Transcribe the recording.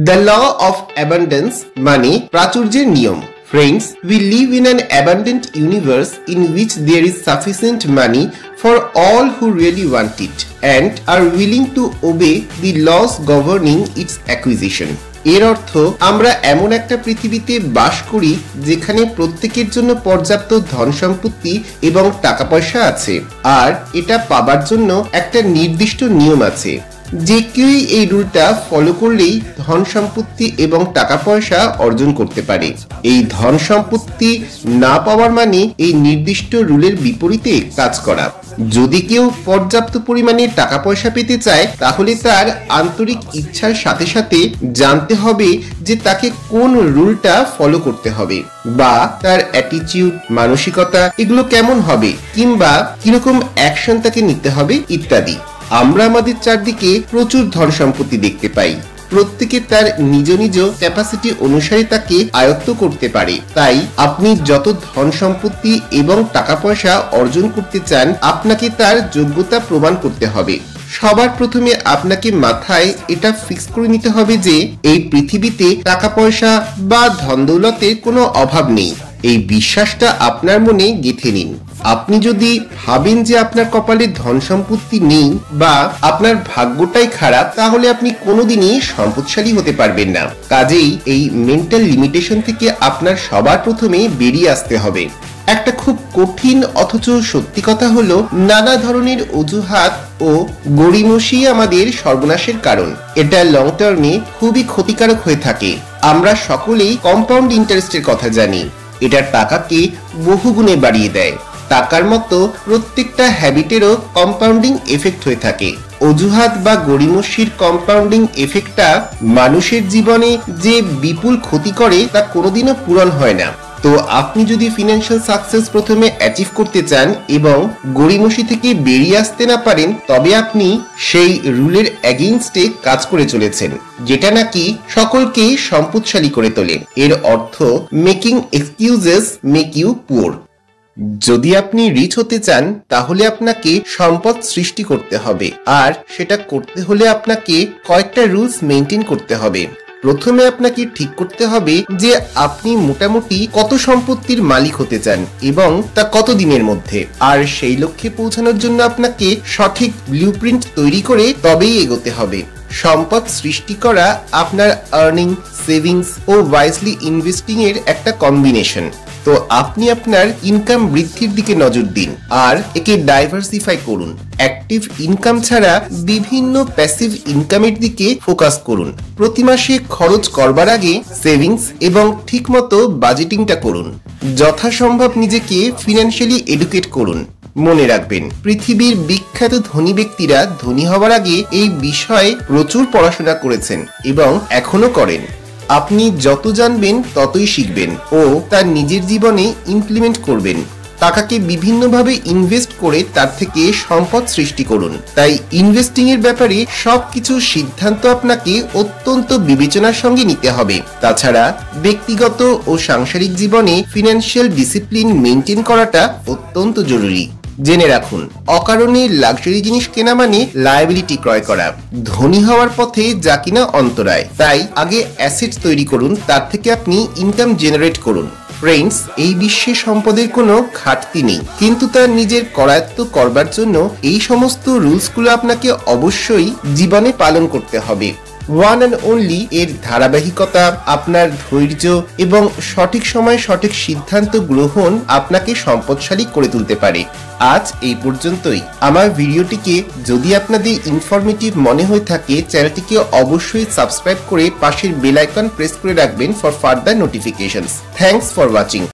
The law of abundance মানে প্রাচুর্যের নিয়ম। Friends, we live in an abundant universe in which there is sufficient money for all who really want it and are willing to obey the laws governing its acquisition. এর অর্থ আমরা এমন একটা পৃথিবীতে বাস করি যেখানে প্রত্যেকের জন্য পর্যাপ্ত ধন সম্পত্তি এবং টাকা পয়সা আছে, আর এটা পাবার জন্য একটা নির্দিষ্ট নিয়ম আছে। যে কেউই এই রুলটা ফলো করলেই ধন সম্পত্তি এবং টাকা পয়সা অর্জন করতে পারে। এই ধন সম্পত্তি না পাওয়ার মানে এই নির্দিষ্ট রুলের বিপরীতে কাজ করা। যদি কেউ পর্যাপ্ত পরিমাণে টাকা পয়সা পেতে চায় তাহলে তার আন্তরিক ইচ্ছার সাথে সাথে জানতে হবে যে তাকে কোন রুলটা ফলো করতে হবে, বা তার অ্যাটিটিউড, মানসিকতা এগুলো কেমন হবে, কিংবা কিরকম অ্যাকশন তাকে নিতে হবে ইত্যাদি। আমরা আমাদের চারদিকে প্রচুর ধন সম্পত্তি দেখতে পাই। প্রত্যেকে তার নিজ নিজ ক্যাপাসিটি অনুসারে তাকে আয়ত্ত করতে পারে। তাই আপনি যত ধন সম্পত্তি এবং টাকা পয়সা অর্জন করতে চান, আপনাকে তার যোগ্যতা প্রমাণ করতে হবে। সবার প্রথমে আপনাকে মাথায় এটা ফিক্স করে নিতে হবে যে এই পৃথিবীতে টাকা পয়সা বা ধন দৌলতের কোনো অভাব নেই। এই বিশ্বাসটা আপনার মনে গেঁথে নিন। আপনি যদি ভাবেন যে আপনার কপালে ধন সম্পত্তি নেই বা আপনার ভাগ্যটাই খারাপ, তাহলে আপনি কোনোদিনই সম্পদশালী হতে পারবেন না। কাজেই এই মেন্টাল লিমিটেশন থেকে আপনার সবার প্রথমে বেরিয়ে আসতে হবে। একটা খুব কঠিন অথচ সত্যি কথা হলো, নানা ধরনের অজুহাত ও গড়িমসি আমাদের সর্বনাশের কারণ। এটা লং টার্মে খুবই ক্ষতিকারক হয়ে থাকে। আমরা সকলেই কম্পাউন্ড ইন্টারেস্টের কথা জানি। এটা টাকাকে বহুগুণে বাড়িয়ে দেয়। টাকার মতো প্রত্যেকটা হ্যাবিটেরও কম্পাউন্ডিং এফেক্ট হয়ে থাকে। অজুহাত বা গড়িমসির কম্পাউন্ডিং এফেক্টটা মানুষের জীবনে যে বিপুল ক্ষতি করে তা কোনোদিনও পূরণ হয় না। তো আপনি যদি ফিনান্সিয়াল সাকসেস প্রথমে অ্যাচিভ করতে চান এবং গড়িমসি থেকে বেরিয়ে আসতে না পারেন, তবে আপনি সেই রুলের এগেইনস্টে কাজ করে চলেছেন, যেটা নাকি সকলকে সম্পদশালী করে তোলে। এর অর্থ making excuses make you poor. যদি আপনি রিচ হতে চান তাহলে আপনাকে সম্পদ সৃষ্টি করতে হবে, আর সেটা করতে হলে আপনাকে কয়েকটা রুলস মেইনটেইন করতে হবে। প্রথমে আপনাকে ঠিক করতে হবে যে আপনি মোটামুটি কত সম্পত্তির মালিক হতে চান এবং তা কত দিনের মধ্যে। আর সেই লক্ষ্যে পৌঁছানোর জন্য আপনাকে সঠিক ব্লুপ্রিন্ট তৈরি করে তবেই এগোতে হবে। সম্পদ সৃষ্টি করা আপনার আর্নিং, সেভিংস ও ওয়াইজলি ইনভেস্টিং এর একটা কম্বিনেশন। তো আপনি আপনার ইনকাম বৃদ্ধির দিকে নজর দিন আর একে ডাইভার্সিফাই করুন। অ্যাক্টিভ ইনকাম ছাড়া বিভিন্ন প্যাসিভ ইনকামের দিকে ফোকাস করুন। প্রতি মাসে খরচ করবার আগে সেভিংস এবং ঠিকমতো বাজেটিংটা করুন। যথাসম্ভব নিজেকে ফিনান্সিয়ালি এডুকেট করুন। মনে রাখবেন, পৃথিবীর বিখ্যাত ধনী ব্যক্তিরা ধনী হওয়ার আগে এই বিষয়ে প্রচুর পড়াশোনা করেছেন এবং এখনো করেন। আপনি যত জানবেন ততই শিখবেন ও তার নিজের জীবনে ইমপ্লিমেন্ট করবেন। টাকাকে বিভিন্নভাবে ইনভেস্ট করে তার থেকে সম্পদ সৃষ্টি করুন। তাই ইনভেস্টিং এর ব্যাপারে সবকিছু সিদ্ধান্ত আপনাকে অত্যন্ত বিবেচনার সঙ্গে নিতে হবে। তাছাড়া ব্যক্তিগত ও সাংসারিক জীবনে ফিনান্সিয়াল ডিসিপ্লিন মেইনটেইন করাটা অত্যন্ত জরুরি। জেনে রাখুন, অকারণে লাক্সারি জিনিস কেনা মানে লায়াবিলিটি ক্রয় করা। ধনী হওয়ার পথে যা কিনা অন্তরায়। তাই আগে অ্যাসেট তৈরি করুন, তার থেকে আপনি ইনকাম জেনারেট করুন। ফ্রেন্ডস, এই বিশ্বে সম্পদের কোনো ঘাটতি নেই, কিন্তু তার নিজের করায়ত্ত করবার জন্য এই সমস্ত রুলসগুলো আপনাকে অবশ্যই জীবনে পালন করতে হবে। ওয়ান অ্যান্ড অনলি এর ধারাবাহিকতা, আপনার ধৈর্য এবং সঠিক সময়ে সঠিক সিদ্ধান্ত গ্রহণ আপনাকে সম্পদশালী করে তুলতে পারে। আজ এই পর্যন্তই। আমার ভিডিওটিকে যদি আপনাদের ইনফরমেটিভ মনে হয়ে থাকে, চ্যানেলটিকে অবশ্যই সাবস্ক্রাইব করে পাশের বেল আইকন প্রেস করে রাখবেন for further notifications. Thanks for watching.